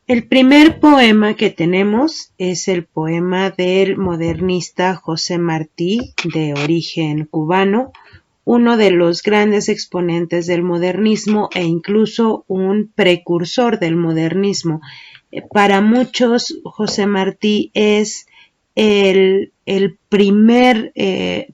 El primer poema que tenemos es el poema del modernista José Martí, de origen cubano, uno de los grandes exponentes del modernismo e incluso un precursor del modernismo. Para muchos, José Martí es el primer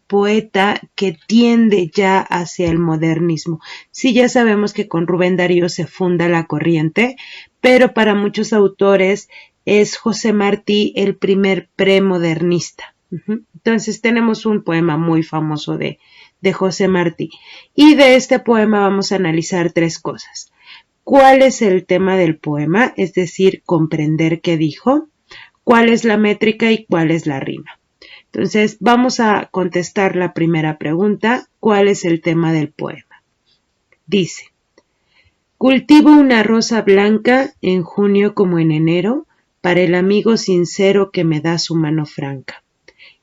poeta que tiende ya hacia el modernismo. Sí, ya sabemos que con Rubén Darío se funda la corriente, pero para muchos autores es José Martí el primer premodernista. Entonces tenemos un poema muy famoso de José Martí. Y de este poema vamos a analizar tres cosas. ¿Cuál es el tema del poema? Es decir, comprender qué dijo. ¿Cuál es la métrica y cuál es la rima? Entonces, vamos a contestar la primera pregunta. ¿Cuál es el tema del poema? Dice: cultivo una rosa blanca en junio como en enero, para el amigo sincero que me da su mano franca.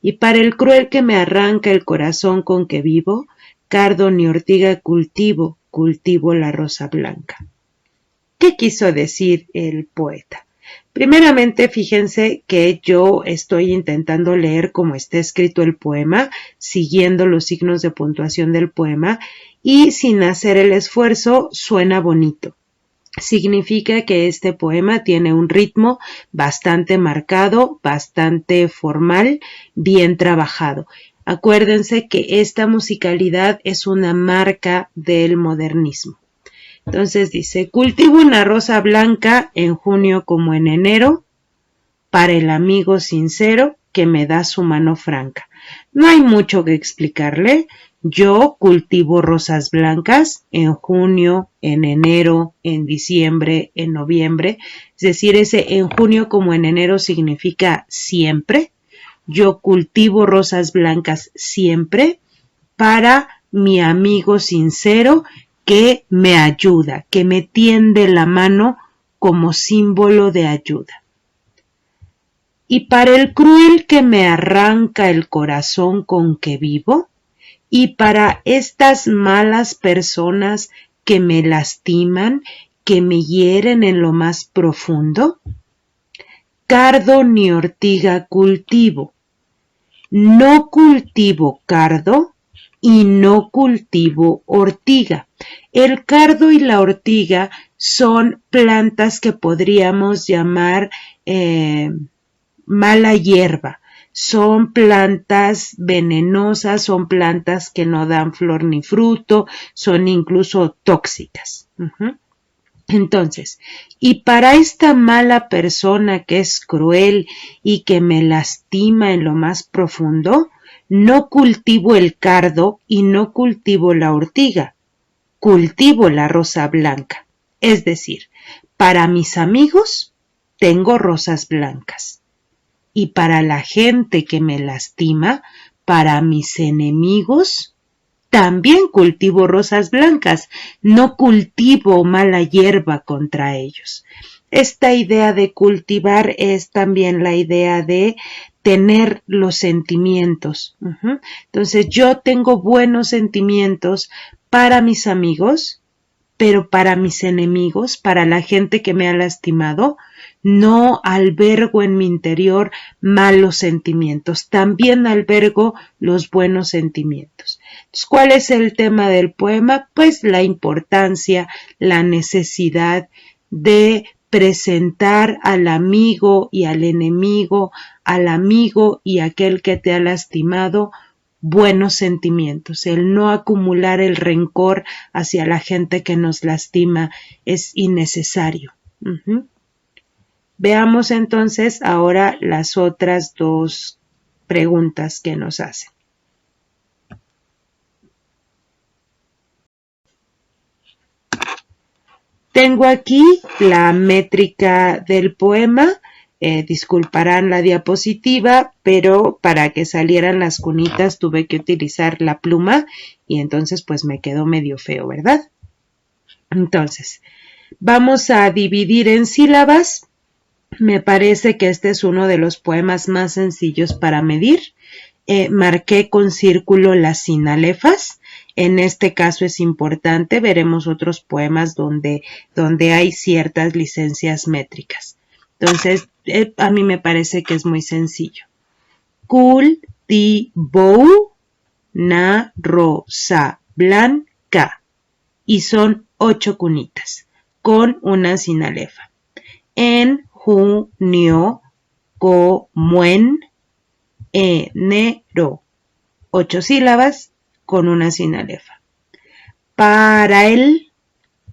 Y para el cruel que me arranca el corazón con que vivo, cardo ni ortiga cultivo, cultivo la rosa blanca. ¿Qué quiso decir el poeta? Primeramente, fíjense que yo estoy intentando leer cómo está escrito el poema, siguiendo los signos de puntuación del poema, y sin hacer el esfuerzo suena bonito. Significa que este poema tiene un ritmo bastante marcado, bastante formal, bien trabajado. Acuérdense que esta musicalidad es una marca del modernismo. Entonces dice: cultivo una rosa blanca en junio como en enero, para el amigo sincero que me da su mano franca. No hay mucho que explicarle. Yo cultivo rosas blancas en junio, en enero, en diciembre, en noviembre. Es decir, ese en junio como en enero significa siempre. Yo cultivo rosas blancas siempre para mi amigo sincero que me ayuda, que me tiende la mano como símbolo de ayuda. Y para el cruel que me arranca el corazón con que vivo, y para estas malas personas que me lastiman, que me hieren en lo más profundo, cardo ni ortiga cultivo. No cultivo cardo y no cultivo ortiga. El cardo y la ortiga son plantas que podríamos llamar mala hierba. Son plantas venenosas, son plantas que no dan flor ni fruto, son incluso tóxicas. Entonces, y para esta mala persona que es cruel y que me lastima en lo más profundo, no cultivo el cardo y no cultivo la ortiga, cultivo la rosa blanca. Es decir, para mis amigos tengo rosas blancas. Y para la gente que me lastima, para mis enemigos, también cultivo rosas blancas, no cultivo mala hierba contra ellos. Esta idea de cultivar es también la idea de tener los sentimientos. Entonces yo tengo buenos sentimientos para mis amigos, pero para mis enemigos, para la gente que me ha lastimado, no albergo en mi interior malos sentimientos, también albergo los buenos sentimientos. Entonces, ¿cuál es el tema del poema? Pues la importancia, la necesidad de presentar al amigo y al enemigo, al amigo y aquel que te ha lastimado, buenos sentimientos. El no acumular el rencor hacia la gente que nos lastima es innecesario. Veamos entonces ahora las otras dos preguntas que nos hacen. Tengo aquí la métrica del poema. Disculparán la diapositiva, pero para que salieran las cunitas tuve que utilizar la pluma y entonces pues me quedó medio feo, ¿verdad? Entonces, vamos a dividir en sílabas. Me parece que este es uno de los poemas más sencillos para medir. Marqué con círculo las sinalefas. En este caso es importante, veremos otros poemas donde hay ciertas licencias métricas. Entonces, a mí me parece que es muy sencillo. Cultivó una rosa blanca. Y son 8 cunitas con una sinalefa. En junio, como en enero. 8 sílabas con una sinalefa. Para el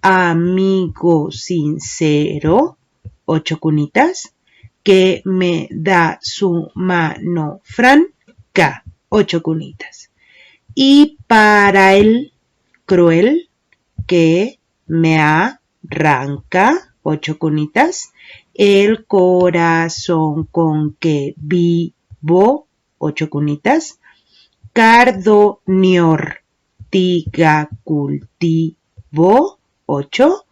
amigo sincero, 8 cunitas, que me da su mano franca, 8 cunitas. Y para el cruel, que me arranca, 8 cunitas, el corazón con que vivo, 8 cunitas, cardo ni ortiga cultivo, 8,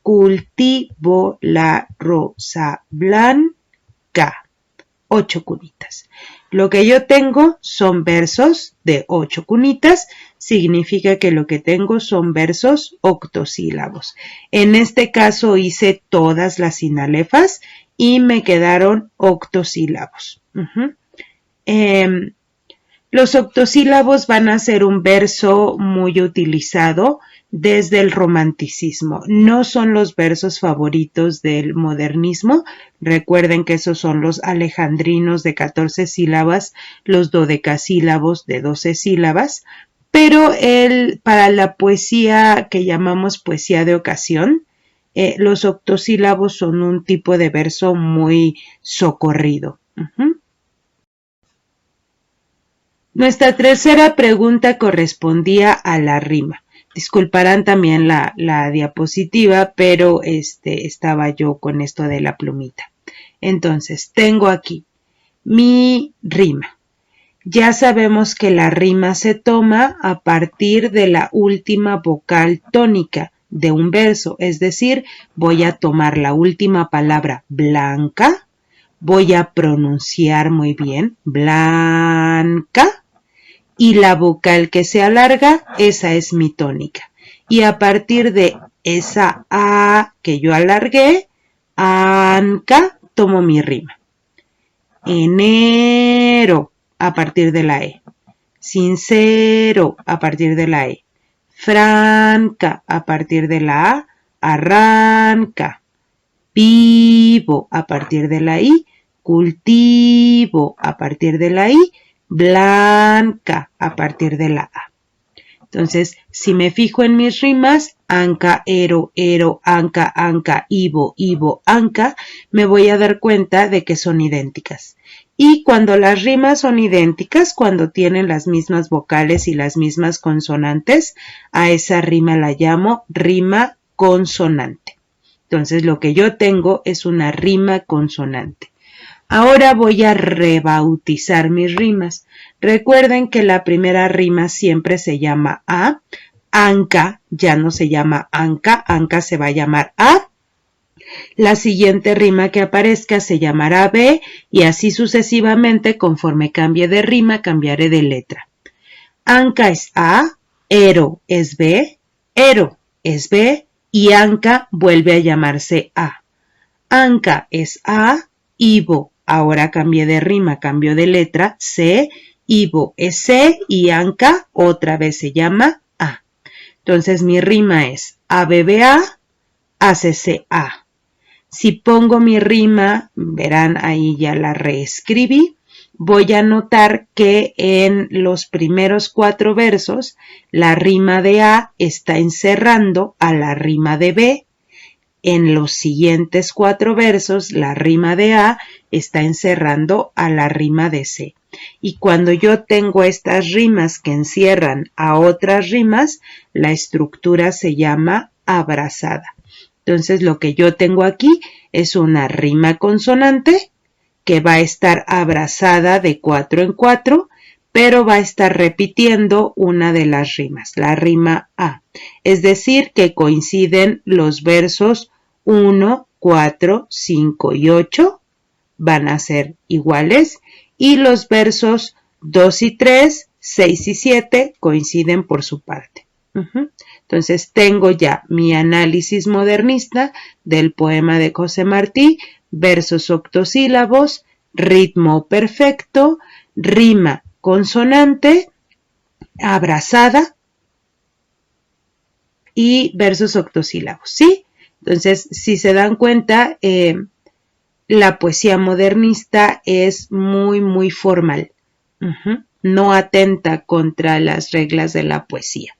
cultivo la rosa blanca, 8 cunitas. Lo que yo tengo son versos de 8 cunitas, significa que lo que tengo son versos octosílabos. En este caso hice todas las sinalefas y me quedaron octosílabos. Los octosílabos van a ser un verso muy utilizado desde el romanticismo. No son los versos favoritos del modernismo. Recuerden que esos son los alejandrinos de 14 sílabas, los dodecasílabos de 12 sílabas. Pero para la poesía que llamamos poesía de ocasión, los octosílabos son un tipo de verso muy socorrido. Nuestra tercera pregunta correspondía a la rima. Disculparán también la diapositiva, pero estaba yo con esto de la plumita. Entonces, tengo aquí mi rima. Ya sabemos que la rima se toma a partir de la última vocal tónica de un verso, es decir, voy a tomar la última palabra blanca, voy a pronunciar muy bien blanca y la vocal que se alarga, esa es mi tónica. Y a partir de esa A que yo alargué, anca, tomo mi rima. Enero, a partir de la E. Sincero, a partir de la E. Franca, a partir de la A. Arranca. Vivo, a partir de la I. Cultivo, a partir de la I. Blanca, a partir de la A. Entonces, si me fijo en mis rimas, anca, ero, anca, anca, ivo, anca, me voy a dar cuenta de que son idénticas. Y cuando las rimas son idénticas, cuando tienen las mismas vocales y las mismas consonantes, a esa rima la llamo rima consonante. Entonces, lo que yo tengo es una rima consonante. Ahora voy a rebautizar mis rimas. Recuerden que la primera rima siempre se llama A. Anca ya no se llama anca, anca se va a llamar A. La siguiente rima que aparezca se llamará B y así sucesivamente conforme cambie de rima cambiaré de letra. Anca es A, ero es B y anca vuelve a llamarse A. Anca es A, ivo, ahora cambié de rima, cambio de letra, C, ivo es C y anca otra vez se llama A. Entonces mi rima es ABBA, ACCA. Si pongo mi rima, verán ahí ya la reescribí, voy a notar que en los primeros 4 versos la rima de A está encerrando a la rima de B. En los siguientes 4 versos la rima de A está encerrando a la rima de C. Y cuando yo tengo estas rimas que encierran a otras rimas, la estructura se llama abrazada. Entonces lo que yo tengo aquí es una rima consonante que va a estar abrazada de 4 en 4, pero va a estar repitiendo una de las rimas, la rima A. Es decir, que coinciden los versos 1, 4, 5 y 8, van a ser iguales, y los versos 2 y 3, 6 y 7 coinciden por su parte. Entonces tengo ya mi análisis modernista del poema de José Martí versos octosílabos, ritmo perfecto, rima consonante, abrazada y versos octosílabos, ¿sí? Entonces, si se dan cuenta, la poesía modernista es muy formal. No atenta contra las reglas de la poesía.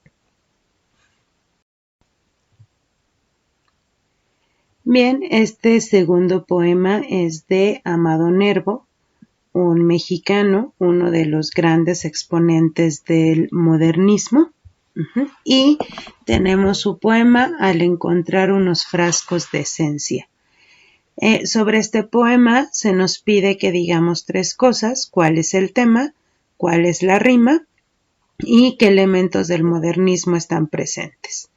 Bien, este segundo poema es de Amado Nervo, un mexicano, uno de los grandes exponentes del modernismo. Y tenemos su poema Al encontrar unos frascos de esencia. Sobre este poema se nos pide que digamos 3 cosas: cuál es el tema, cuál es la rima y qué elementos del modernismo están presentes.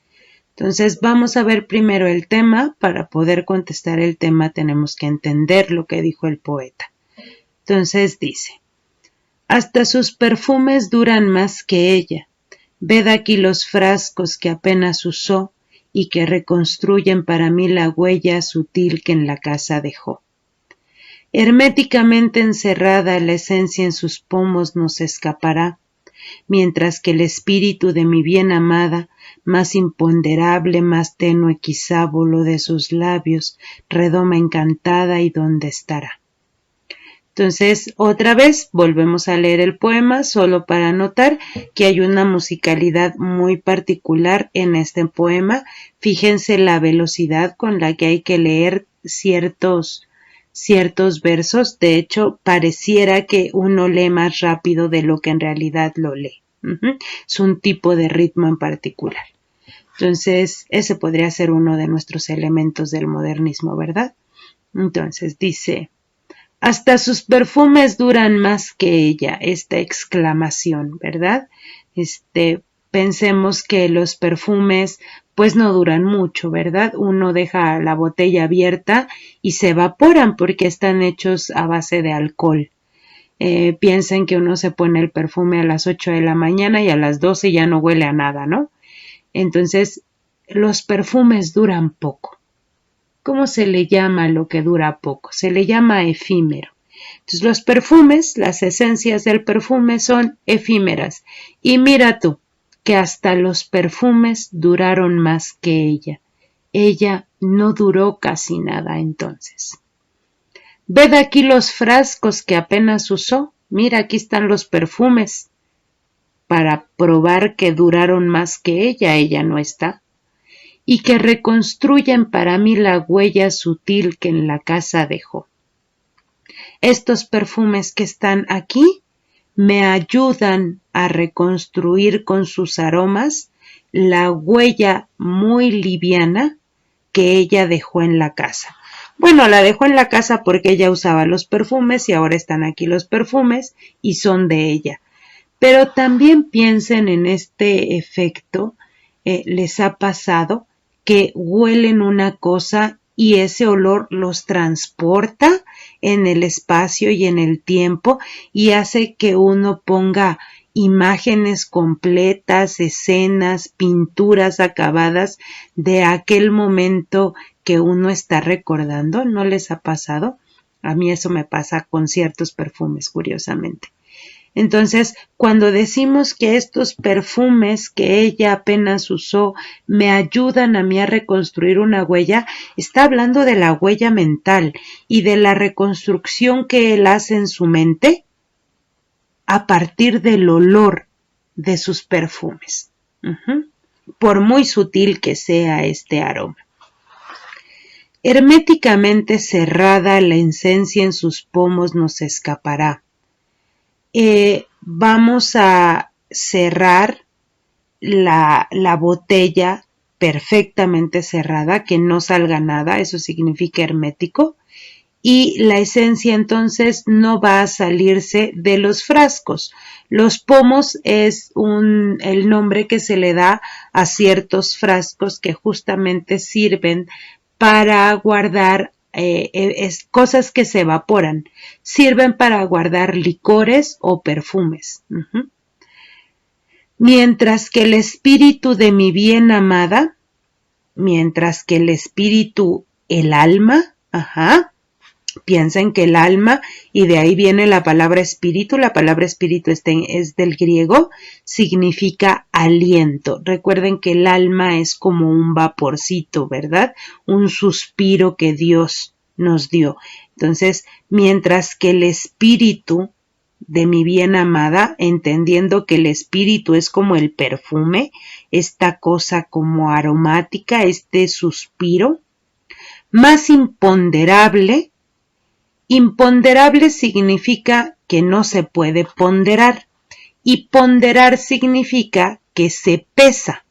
Entonces vamos a ver primero el tema. Para poder contestar el tema tenemos que entender lo que dijo el poeta. Entonces dice: hasta sus perfumes duran más que ella. Ved aquí los frascos que apenas usó y que reconstruyen para mí la huella sutil que en la casa dejó. Herméticamente encerrada la esencia en sus pomos no se escapará, mientras que el espíritu de mi bien amada, más imponderable, más tenue quizá, voló de sus labios, redoma encantada y dónde estará. Entonces, otra vez volvemos a leer el poema solo para notar que hay una musicalidad muy particular en este poema. Fíjense la velocidad con la que hay que leer ciertos versos. De hecho, pareciera que uno lee más rápido de lo que en realidad lo lee. Es un tipo de ritmo en particular. Entonces, ese podría ser uno de nuestros elementos del modernismo, ¿verdad? Entonces, dice: hasta sus perfumes duran más que ella, esta exclamación, ¿verdad? Pensemos que los perfumes pues no duran mucho, ¿verdad? Uno deja la botella abierta y se evaporan porque están hechos a base de alcohol. Piensen que uno se pone el perfume a las 8 de la mañana y a las 12 ya no huele a nada, ¿no? Entonces, los perfumes duran poco. ¿Cómo se le llama a lo que dura poco? Se le llama efímero. Entonces, los perfumes, las esencias del perfume son efímeras. Y mira tú, que hasta los perfumes duraron más que ella. Ella no duró casi nada entonces. Ved aquí los frascos que apenas usó. Mira, aquí están los perfumes. Para probar que duraron más que ella no está. Y que reconstruyen para mí la huella sutil que en la casa dejó. Estos perfumes que están aquí me ayudan a reconstruir con sus aromas la huella muy liviana que ella dejó en la casa. Bueno, la dejó en la casa porque ella usaba los perfumes y ahora están aquí los perfumes y son de ella. Pero también piensen en este efecto, les ha pasado que huelen una cosa y ese olor los transporta en el espacio y en el tiempo y hace que uno ponga imágenes completas, escenas, pinturas acabadas de aquel momento que uno está recordando. ¿No les ha pasado? A mí eso me pasa con ciertos perfumes, curiosamente. Entonces, cuando decimos que estos perfumes que ella apenas usó me ayudan a mí a reconstruir una huella, está hablando de la huella mental y de la reconstrucción que él hace en su mente a partir del olor de sus perfumes, por muy sutil que sea este aroma. Herméticamente cerrada la esencia en sus pomos no se escapará. Vamos a cerrar la botella perfectamente cerrada, que no salga nada, eso significa hermético, y la esencia entonces no va a salirse de los frascos. Los pomos es el nombre que se le da a ciertos frascos que justamente sirven para guardar cosas que se evaporan, sirven para guardar licores o perfumes. Mientras que el espíritu de mi bien amada, mientras que el espíritu, el alma, Piensen que el alma, y de ahí viene la palabra espíritu es del griego, significa aliento. Recuerden que el alma es como un vaporcito, ¿verdad? Un suspiro que Dios nos dio. Entonces, mientras que el espíritu de mi bien amada, entendiendo que el espíritu es como el perfume, esta cosa como aromática, este suspiro, más imponderable. Imponderable significa que no se puede ponderar, y ponderar significa que se pesa,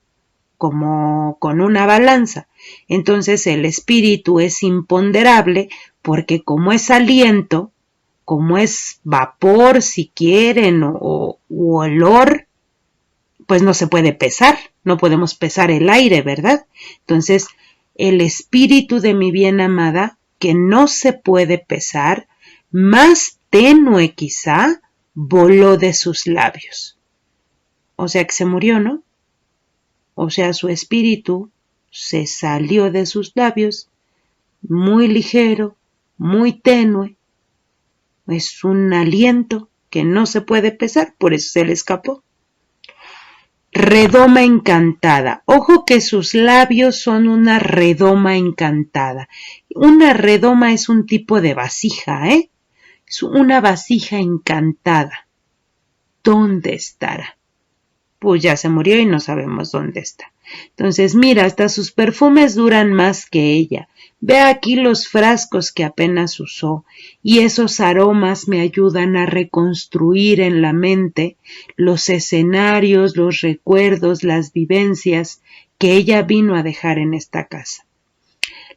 como con una balanza. Entonces el espíritu es imponderable porque como es aliento, como es vapor si quieren o olor, pues no se puede pesar, no podemos pesar el aire, ¿verdad? Entonces el espíritu de mi bien amada, que no se puede pesar, más tenue quizá, voló de sus labios. O sea que se murió, ¿no? O sea, su espíritu se salió de sus labios, muy ligero, muy tenue. Es un aliento que no se puede pesar, por eso se le escapó. Redoma encantada. Ojo que sus labios son una redoma encantada. Una redoma es un tipo de vasija, ¿eh? Es una vasija encantada. ¿Dónde estará? Pues ya se murió y no sabemos dónde está. Entonces, mira, hasta sus perfumes duran más que ella. Ve aquí los frascos que apenas usó, y esos aromas me ayudan a reconstruir en la mente los escenarios, los recuerdos, las vivencias que ella vino a dejar en esta casa.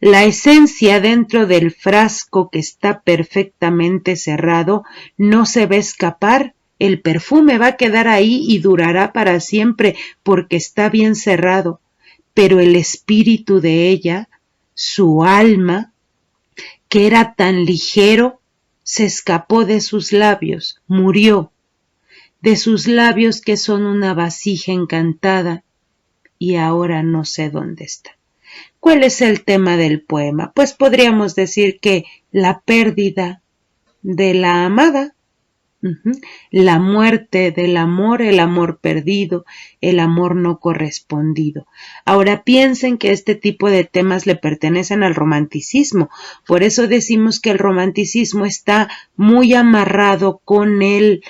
La esencia dentro del frasco que está perfectamente cerrado no se va a escapar. El perfume va a quedar ahí y durará para siempre porque está bien cerrado. Pero el espíritu de ella, su alma, que era tan ligero, se escapó de sus labios, murió, de sus labios que son una vasija encantada, y ahora no sé dónde está. ¿Cuál es el tema del poema? Pues podríamos decir que la pérdida de la amada, la muerte del amor, el amor perdido, el amor no correspondido. Ahora piensen que este tipo de temas le pertenecen al romanticismo, por eso decimos que el romanticismo está muy amarrado con el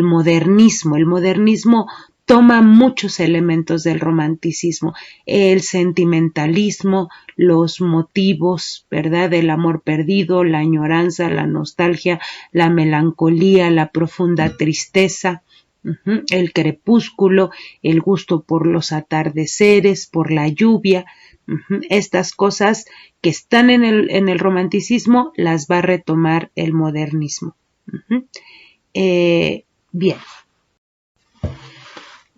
modernismo. El modernismo toma muchos elementos del romanticismo, el sentimentalismo, los motivos, ¿verdad? El amor perdido, la añoranza, la nostalgia, la melancolía, la profunda tristeza, el crepúsculo, el gusto por los atardeceres, por la lluvia. Estas cosas que están en el romanticismo las va a retomar el modernismo. Bien.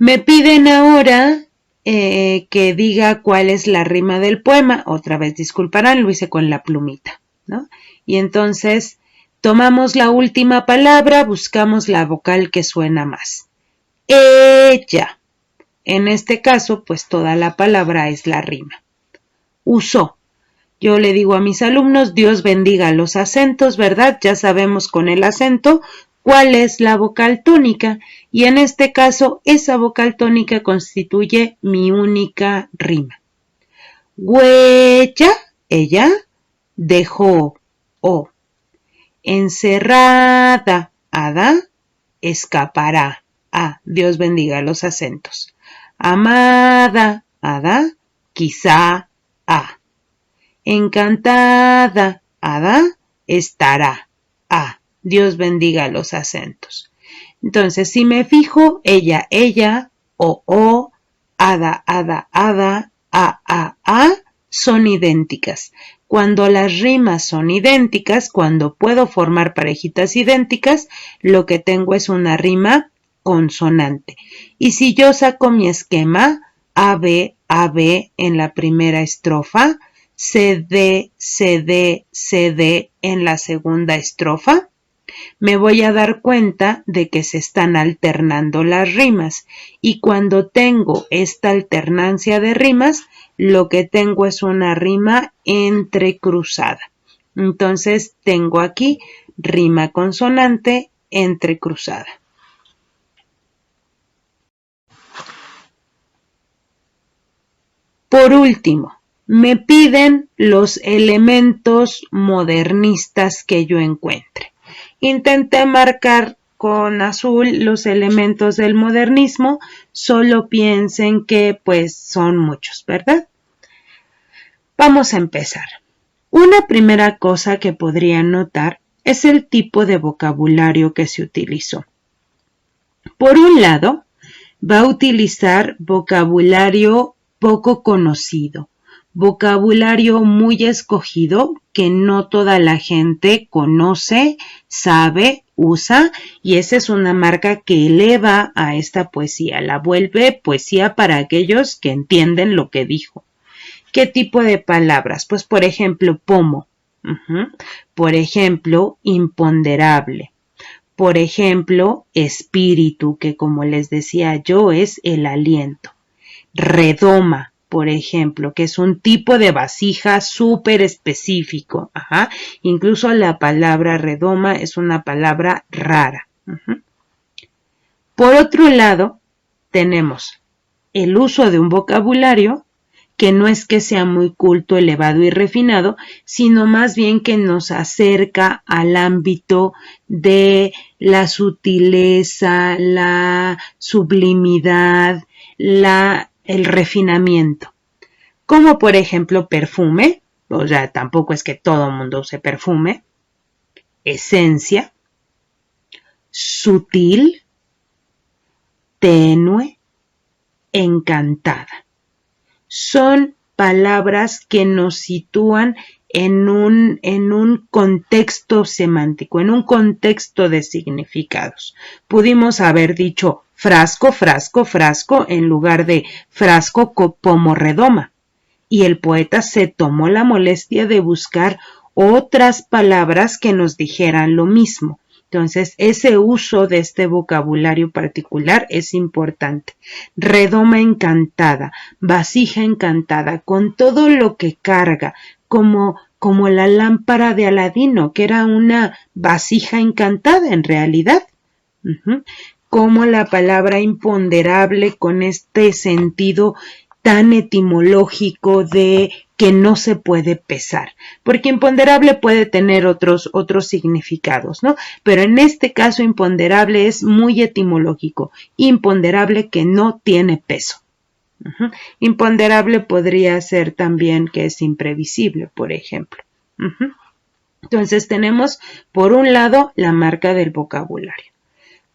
Me piden ahora que diga cuál es la rima del poema. Otra vez disculparán, lo hice con la plumita, ¿no? Y entonces tomamos la última palabra, buscamos la vocal que suena más. Ella. En este caso, pues toda la palabra es la rima. Usó. Yo le digo a mis alumnos, Dios bendiga los acentos, ¿verdad? Ya sabemos con el acento cuál es la vocal tónica, y en este caso esa vocal tónica constituye mi única rima. Huella, ella, dejó, o. Encerrada, hada, escapará, a. Dios bendiga los acentos. Amada, hada, quizá, a. Encantada, hada, estará, a. Dios bendiga los acentos. Entonces, si me fijo, ella, o, hada, a, son idénticas. Cuando las rimas son idénticas, cuando puedo formar parejitas idénticas, lo que tengo es una rima consonante. Y si yo saco mi esquema, AB, en la primera estrofa, CD, en la segunda estrofa, me voy a dar cuenta de que se están alternando las rimas, y cuando tengo esta alternancia de rimas, lo que tengo es una rima entrecruzada. Entonces tengo aquí rima consonante entrecruzada. Por último, me piden los elementos modernistas que yo encuentre. Intenté marcar con azul los elementos del modernismo, solo piensen que pues son muchos, ¿verdad? Vamos a empezar. Una primera cosa que podrían notar es el tipo de vocabulario que se utilizó. Por un lado, va a utilizar vocabulario poco conocido, vocabulario muy escogido que no toda la gente conoce, sabe, usa, y esa es una marca que eleva a esta poesía, la vuelve poesía para aquellos que entienden lo que dijo. ¿Qué tipo de palabras? Pues por ejemplo, pomo, por ejemplo, imponderable, por ejemplo, espíritu, que como les decía yo es el aliento. Redoma, por ejemplo, que es un tipo de vasija súper específico. Incluso la palabra redoma es una palabra rara. Por otro lado, tenemos el uso de un vocabulario que no es que sea muy culto, elevado y refinado, sino más bien que nos acerca al ámbito de la sutileza, la sublimidad, el refinamiento. Como por ejemplo perfume, o sea, tampoco es que todo el mundo use perfume, esencia, sutil, tenue, encantada. Son palabras que nos sitúan en un contexto semántico, en un contexto de significados. Pudimos haber dicho frasco, frasco, frasco, en lugar de frasco, pomo, redoma. Y el poeta se tomó la molestia de buscar otras palabras que nos dijeran lo mismo. Entonces, ese uso de este vocabulario particular es importante. Redoma encantada, vasija encantada, con todo lo que carga, como la lámpara de Aladino, que era una vasija encantada en realidad. Como la palabra imponderable con este sentido tan etimológico de que no se puede pesar, porque imponderable puede tener otros significados, ¿no? Pero en este caso imponderable es muy etimológico, imponderable que no tiene peso. Imponderable podría ser también que es imprevisible, por ejemplo. Entonces tenemos por un lado la marca del vocabulario.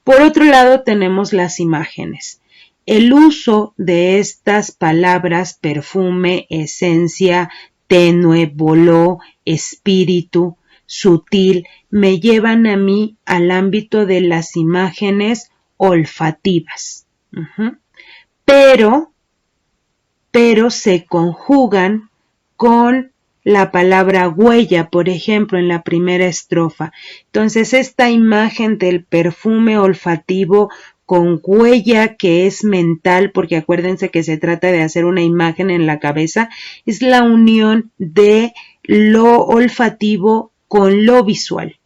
Por otro lado tenemos las imágenes. El uso de estas palabras perfume, esencia, tenue, voló, espíritu, sutil, me llevan a mí al ámbito de las imágenes olfativas. Pero se conjugan con la palabra huella, por ejemplo, en la primera estrofa. Entonces, esta imagen del perfume olfativo con huella que es mental, porque acuérdense que se trata de hacer una imagen en la cabeza, es la unión de lo olfativo con lo visual.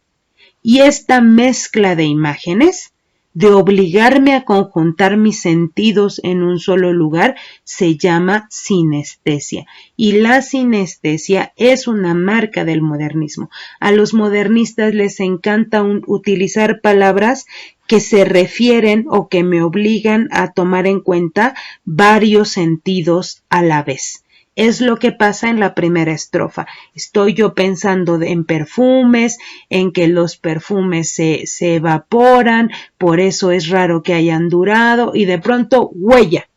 Y esta mezcla de imágenes, de obligarme a conjuntar mis sentidos en un solo lugar, se llama sinestesia. Y la sinestesia es una marca del modernismo. A los modernistas les encanta utilizar palabras que se refieren o que me obligan a tomar en cuenta varios sentidos a la vez. Es lo que pasa en la primera estrofa. Estoy yo pensando en perfumes, en que los perfumes se evaporan, por eso es raro que hayan durado, y de pronto huella.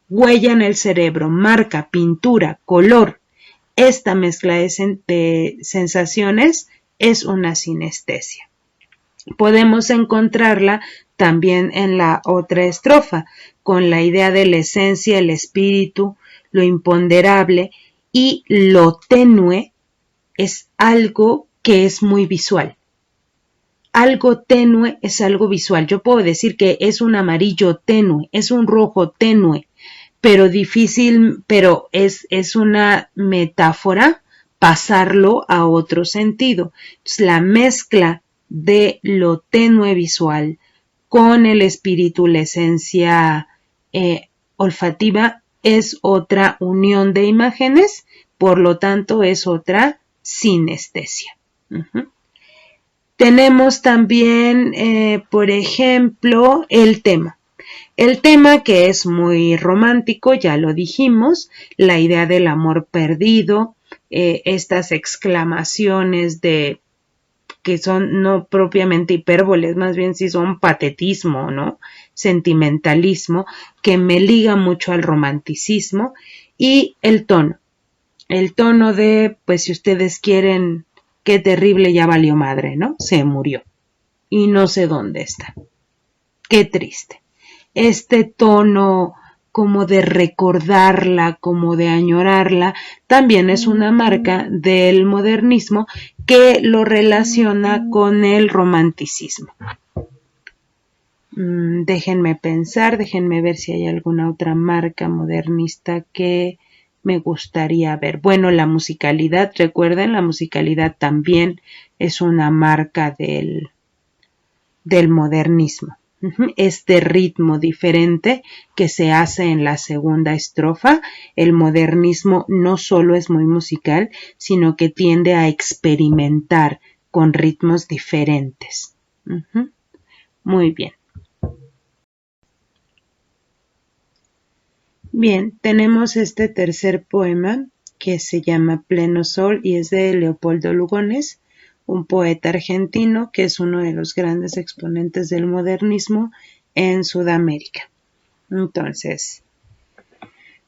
Huella en el cerebro, marca, pintura, color. Esta mezcla de sensaciones es una sinestesia. Podemos encontrarla también en la otra estrofa, con la idea de la esencia, el espíritu, lo imponderable, y lo tenue es algo que es muy visual. Algo tenue es algo visual. Yo puedo decir que es un amarillo tenue, es un rojo tenue, pero difícil, pero es una metáfora pasarlo a otro sentido. Entonces, la mezcla de lo tenue visual con el espíritu, la esencia olfativa, es otra unión de imágenes, por lo tanto es otra sinestesia. Tenemos también, por ejemplo, el tema. El tema, que es muy romántico, ya lo dijimos, la idea del amor perdido, estas exclamaciones que son no propiamente hipérboles, más bien sí son patetismo, ¿no? Sentimentalismo, que me liga mucho al romanticismo, y el tono de, pues si ustedes quieren, qué terrible, ya valió madre, ¿no? Se murió y no sé dónde está. Qué triste. Este tono como de recordarla, como de añorarla, también es una marca del modernismo que lo relaciona con el romanticismo. Déjenme pensar, déjenme ver si hay alguna otra marca modernista que me gustaría ver. Bueno, la musicalidad, recuerden, la musicalidad también es una marca del modernismo. Este ritmo diferente que se hace en la segunda estrofa, el modernismo no solo es muy musical, sino que tiende a experimentar con ritmos diferentes. Muy bien. Bien, tenemos este tercer poema que se llama Pleno Sol y es de Leopoldo Lugones, un poeta argentino que es uno de los grandes exponentes del modernismo en Sudamérica. Entonces,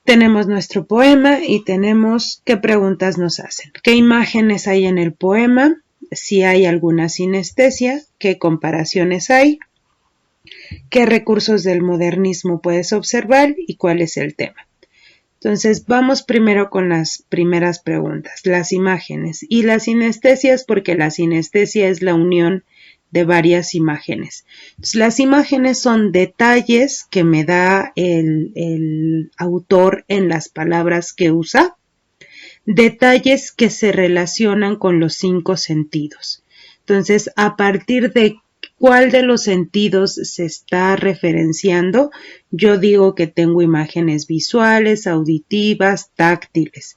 tenemos nuestro poema y tenemos qué preguntas nos hacen. ¿Qué imágenes hay en el poema? Si hay alguna sinestesia, ¿qué comparaciones hay? ¿Qué recursos del modernismo puedes observar y cuál es el tema? Entonces, vamos primero con las primeras preguntas, las imágenes y las sinestesias, porque la sinestesia es la unión de varias imágenes. Entonces, las imágenes son detalles que me da el autor en las palabras que usa, detalles que se relacionan con los 5 sentidos. Entonces, a partir de ¿cuál de los sentidos se está referenciando? Yo digo que tengo imágenes visuales, auditivas, táctiles.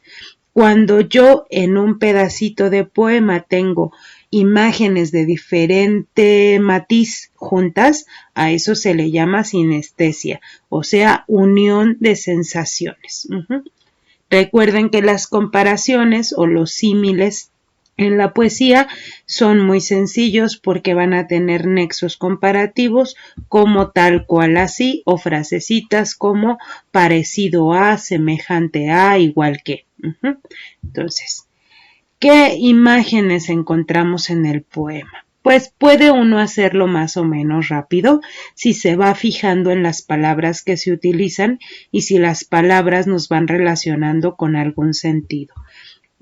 Cuando yo en un pedacito de poema tengo imágenes de diferente matiz juntas, a eso se le llama sinestesia, o sea, unión de sensaciones. Recuerden que las comparaciones o los símiles en la poesía son muy sencillos porque van a tener nexos comparativos como tal cual así o frasecitas como parecido a, semejante a, igual que. Entonces, ¿qué imágenes encontramos en el poema? Pues puede uno hacerlo más o menos rápido si se va fijando en las palabras que se utilizan y si las palabras nos van relacionando con algún sentido.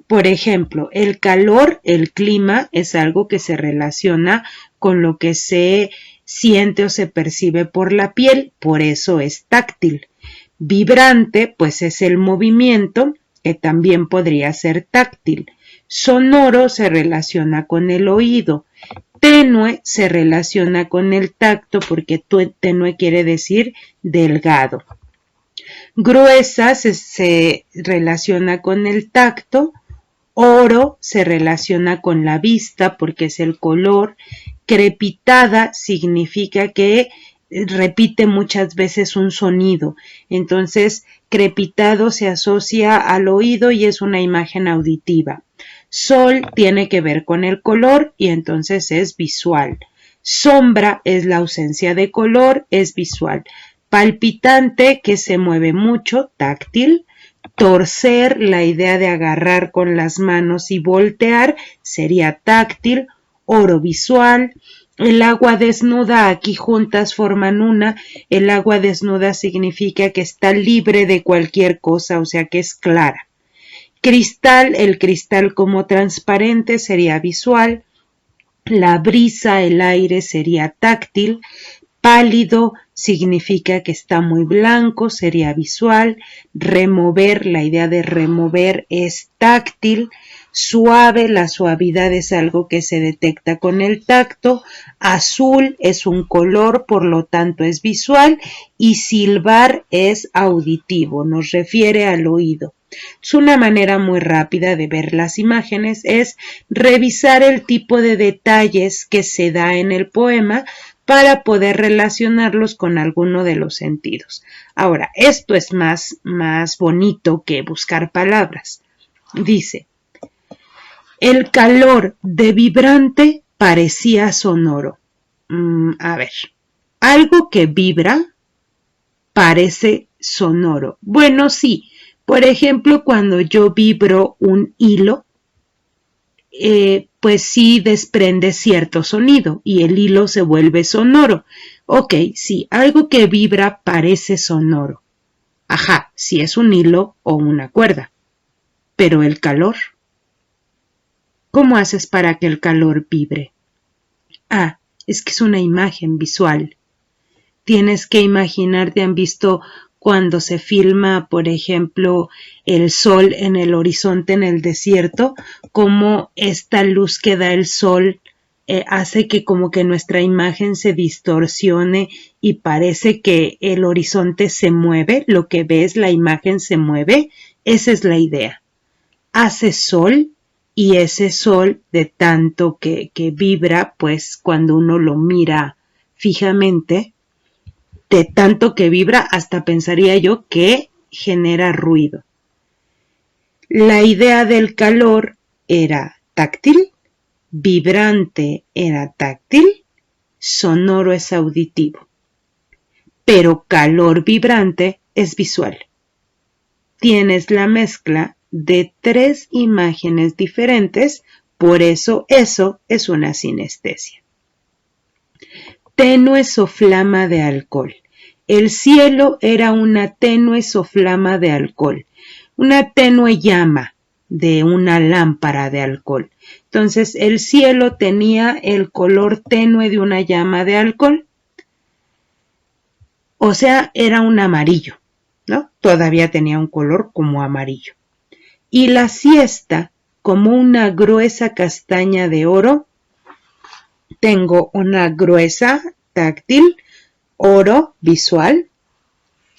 Por ejemplo, el calor, el clima, es algo que se relaciona con lo que se siente o se percibe por la piel, por eso es táctil. Vibrante, pues es el movimiento, que también podría ser táctil. Sonoro se relaciona con el oído. Tenue se relaciona con el tacto, porque tenue quiere decir delgado. Gruesa se relaciona con el tacto. Oro se relaciona con la vista porque es el color. Crepitada significa que repite muchas veces un sonido. Entonces, crepitado se asocia al oído y es una imagen auditiva. Sol tiene que ver con el color y entonces es visual. Sombra es la ausencia de color, es visual. Palpitante, que se mueve mucho, táctil. Torcer, la idea de agarrar con las manos y voltear, sería táctil. Oro visual. El agua desnuda, aquí juntas forman una. El agua desnuda significa que está libre de cualquier cosa, o sea que es clara. Cristal, el cristal como transparente sería visual. La brisa, el aire sería táctil. Pálido significa que está muy blanco, sería visual. Remover, la idea de remover es táctil. Suave, la suavidad es algo que se detecta con el tacto. Azul es un color, por lo tanto es visual. Y silbar es auditivo, nos refiere al oído. Es una manera muy rápida de ver las imágenes, es revisar el tipo de detalles que se da en el poema para poder relacionarlos con alguno de los sentidos. Ahora, esto es más bonito que buscar palabras. Dice, el calor de vibrante parecía sonoro. A ver, algo que vibra parece sonoro. Bueno, sí. Por ejemplo, cuando yo vibro un hilo, pues sí desprende cierto sonido y el hilo se vuelve sonoro. Ok, sí, algo que vibra parece sonoro. Ajá, si es un hilo o una cuerda. Pero el calor. ¿Cómo haces para que el calor vibre? Ah, es que es una imagen visual. Tienes que imaginarte, han visto cuando se filma, por ejemplo, el sol en el horizonte en el desierto, cómo esta luz que da el sol hace que como que nuestra imagen se distorsione y parece que el horizonte se mueve, lo que ves, la imagen se mueve. Esa es la idea. Hace sol y ese sol de tanto que vibra, pues cuando uno lo mira fijamente, de tanto que vibra, hasta pensaría yo que genera ruido. La idea del calor era táctil, vibrante era táctil, sonoro es auditivo. Pero calor vibrante es visual. Tienes la mezcla de 3 imágenes diferentes, por eso es una sinestesia. Tenue soflama de alcohol. El cielo era una tenue soflama de alcohol, una tenue llama de una lámpara de alcohol. Entonces, el cielo tenía el color tenue de una llama de alcohol, o sea, era un amarillo, ¿no? Todavía tenía un color como amarillo. Y la siesta, como una gruesa castaña de oro. Tengo una gruesa táctil, oro visual,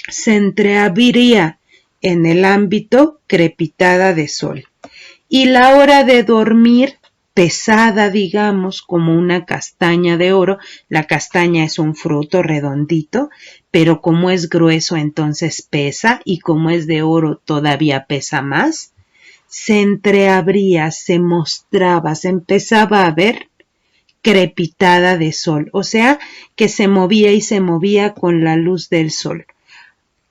se entreabriría en el ámbito crepitada de sol. Y la hora de dormir, pesada, digamos, como una castaña de oro. La castaña es un fruto redondito, pero como es grueso entonces pesa, y como es de oro todavía pesa más. Se entreabría, se mostraba, se empezaba a ver crepitada de sol, o sea, que se movía y se movía con la luz del sol.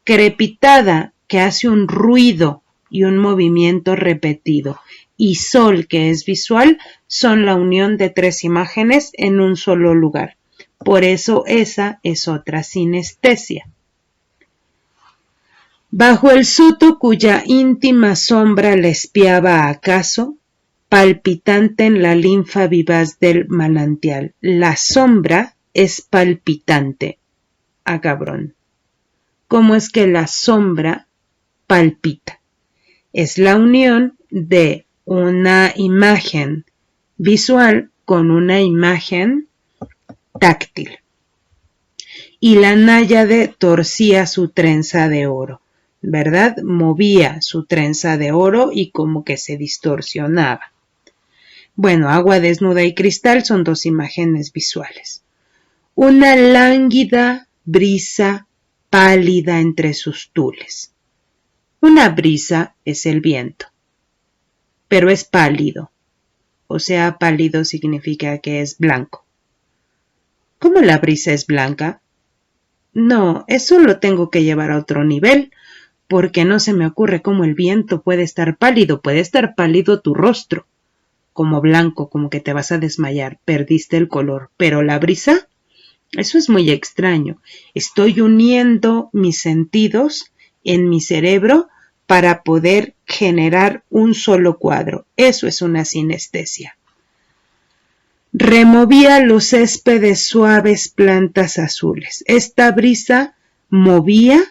Crepitada, que hace un ruido y un movimiento repetido, y sol, que es visual, son la unión de 3 imágenes en un solo lugar. Por eso esa es otra sinestesia. Bajo el soto cuya íntima sombra la espiaba acaso, palpitante en la linfa vivaz del manantial. La sombra es palpitante. Ah, cabrón. ¿Cómo es que la sombra palpita? Es la unión de una imagen visual con una imagen táctil. Y la náyade torcía su trenza de oro, ¿verdad? Movía su trenza de oro y como que se distorsionaba. Bueno, agua desnuda y cristal son 2 imágenes visuales. Una lánguida brisa pálida entre sus tules. Una brisa es el viento, pero es pálido. O sea, pálido significa que es blanco. ¿Cómo la brisa es blanca? No, eso lo tengo que llevar a otro nivel, porque no se me ocurre cómo el viento puede estar pálido tu rostro. Como blanco, como que te vas a desmayar, perdiste el color. Pero la brisa, eso es muy extraño. Estoy uniendo mis sentidos en mi cerebro para poder generar un solo cuadro. Eso es una sinestesia. Removía los céspedes suaves plantas azules. Esta brisa movía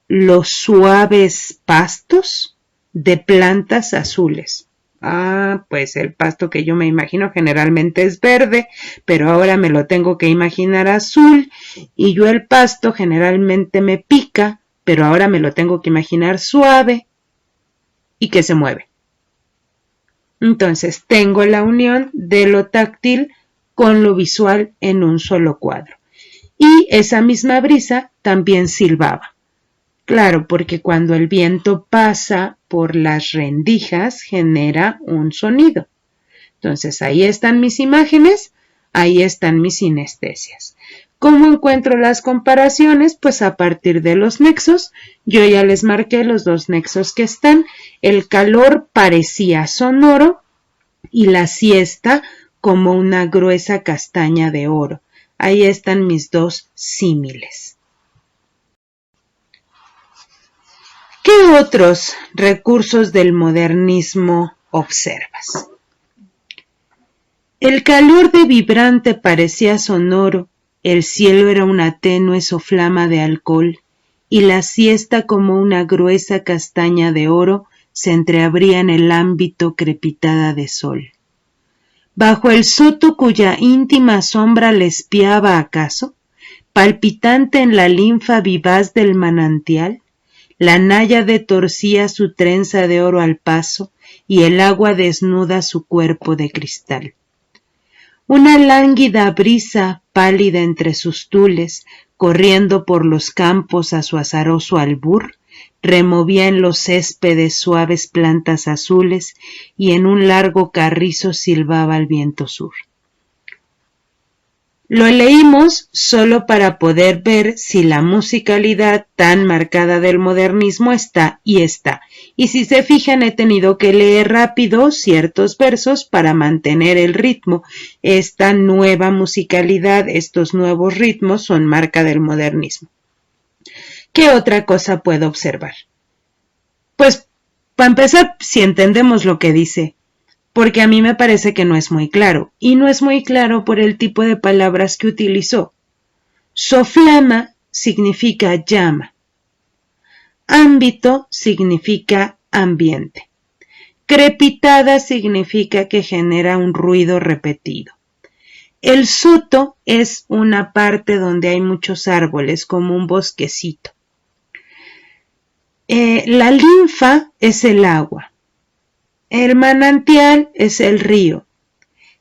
los suaves pastos de plantas azules. Pues el pasto que yo me imagino generalmente es verde, pero ahora me lo tengo que imaginar azul, y yo el pasto generalmente me pica, pero ahora me lo tengo que imaginar suave y que se mueve. Entonces tengo la unión de lo táctil con lo visual en un solo cuadro. Y esa misma brisa también silbaba. Claro, porque cuando el viento pasa por las rendijas genera un sonido. Entonces ahí están mis imágenes, ahí están mis sinestesias. ¿Cómo encuentro las comparaciones? Pues a partir de los nexos. Yo ya les marqué los dos nexos que están. El calor parecía sonoro y la siesta como una gruesa castaña de oro. Ahí están mis dos símiles. ¿Qué otros recursos del modernismo observas? El calor de vibrante parecía sonoro, el cielo era una tenue soflama de alcohol, y la siesta como una gruesa castaña de oro se entreabría en el ámbito crepitada de sol. Bajo el soto cuya íntima sombra le espiaba acaso, palpitante en la linfa vivaz del manantial, la náyade torcía su trenza de oro al paso y el agua desnuda su cuerpo de cristal. Una lánguida brisa pálida entre sus tules, corriendo por los campos a su azaroso albur, removía en los céspedes suaves plantas azules y en un largo carrizo silbaba el viento sur. Lo leímos solo para poder ver si la musicalidad tan marcada del modernismo está. Y si se fijan, he tenido que leer rápido ciertos versos para mantener el ritmo. Esta nueva musicalidad, estos nuevos ritmos son marca del modernismo. ¿Qué otra cosa puedo observar? Pues, para empezar, si entendemos lo que dice, porque a mí me parece que no es muy claro, y no es muy claro por el tipo de palabras que utilizó. Soflama significa llama. Ámbito significa ambiente. Crepitada significa que genera un ruido repetido. El soto es una parte donde hay muchos árboles, como un bosquecito. La linfa es el agua. El manantial es el río.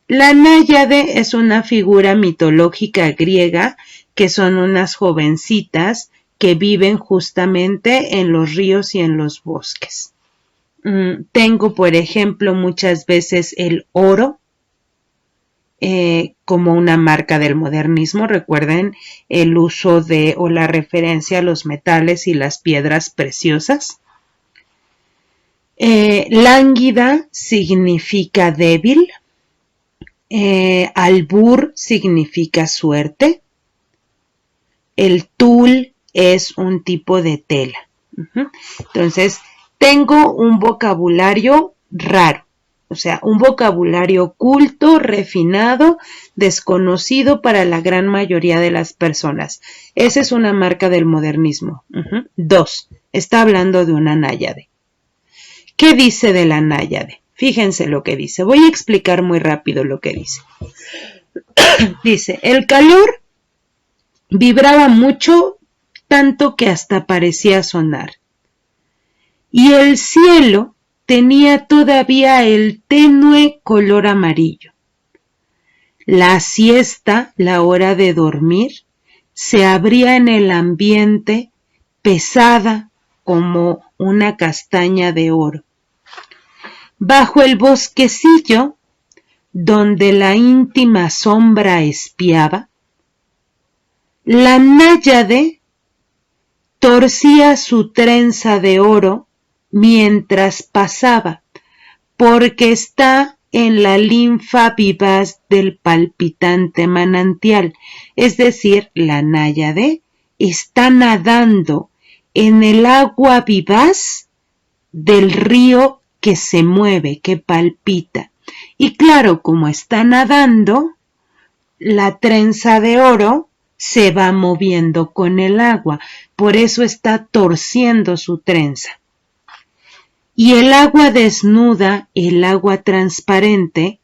La náyade es una figura mitológica griega que son unas jovencitas que viven justamente en los ríos y en los bosques. Tengo, por ejemplo, muchas veces el oro como una marca del modernismo. Recuerden el uso de o la referencia a los metales y las piedras preciosas. Lánguida significa débil. Albur significa suerte. El tul es un tipo de tela. Entonces, tengo un vocabulario raro. O sea, un vocabulario culto, refinado, desconocido para la gran mayoría de las personas. Esa es una marca del modernismo. 2. Está hablando de una náyade. ¿Qué dice de la náyade? Fíjense lo que dice. Voy a explicar muy rápido lo que dice. Dice, el calor vibraba mucho, tanto que hasta parecía sonar. Y el cielo tenía todavía el tenue color amarillo. La siesta, la hora de dormir, se abría en el ambiente pesada como una castaña de oro. Bajo el bosquecillo, donde la íntima sombra espiaba, la náyade torcía su trenza de oro mientras pasaba, porque está en la linfa vivaz del palpitante manantial, es decir, la náyade está nadando en el agua vivaz del río que se mueve, que palpita. Y claro, como está nadando, la trenza de oro se va moviendo con el agua, por eso está torciendo su trenza. y el agua desnuda, el agua transparente,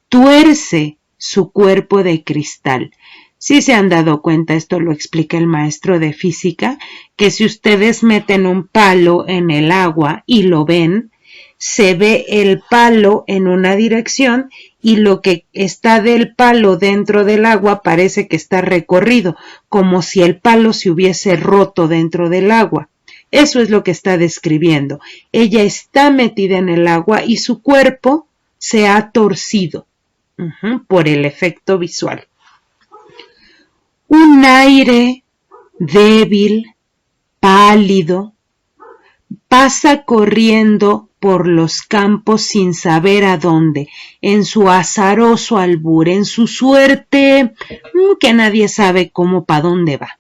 tuerce su cuerpo de cristal. Si se han dado cuenta, esto lo explica el maestro de física, que si ustedes meten un palo en el agua y lo ven, se ve el palo en una dirección y lo que está del palo dentro del agua parece que está recorrido, como si el palo se hubiese roto dentro del agua. Eso es lo que está describiendo. Ella está metida en el agua y su cuerpo se ha torcido por el efecto visual. Un aire débil, pálido, pasa corriendo por los campos sin saber a dónde, en su azaroso albur, en su suerte que nadie sabe cómo pa' dónde va.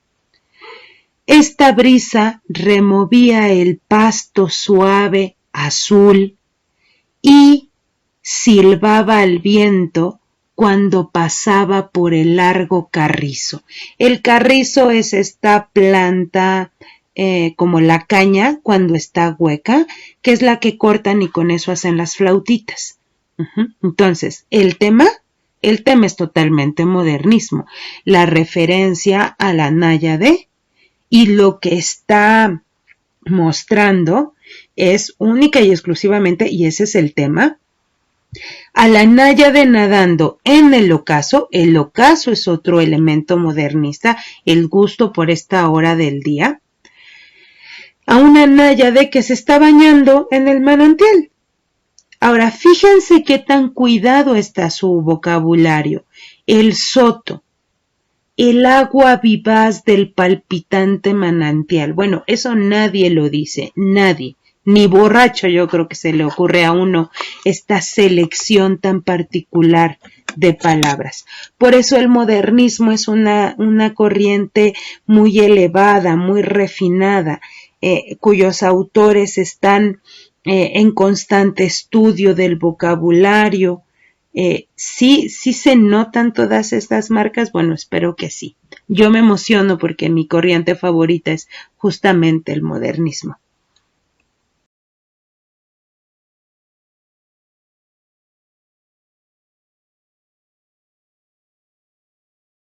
Esta brisa removía el pasto suave, azul, y silbaba al viento cuando pasaba por el largo carrizo. El carrizo es esta planta como la caña cuando está hueca, que es la que cortan y con eso hacen las flautitas. Entonces, el tema es totalmente modernismo. La referencia a la náyade y lo que está mostrando es única y exclusivamente, y ese es el tema, a la náyade nadando en el ocaso. El ocaso es otro elemento modernista, el gusto por esta hora del día. A una náyade que se está bañando en el manantial. Ahora, fíjense qué tan cuidado está su vocabulario. El soto, el agua vivaz del palpitante manantial. Bueno, eso nadie lo dice, nadie. Ni borracho yo creo que se le ocurre a uno esta selección tan particular de palabras. Por eso el modernismo es una corriente muy elevada, muy refinada, cuyos autores están en constante estudio del vocabulario. Sí se notan todas estas marcas. Bueno, espero que sí. Yo me emociono porque mi corriente favorita es justamente el modernismo.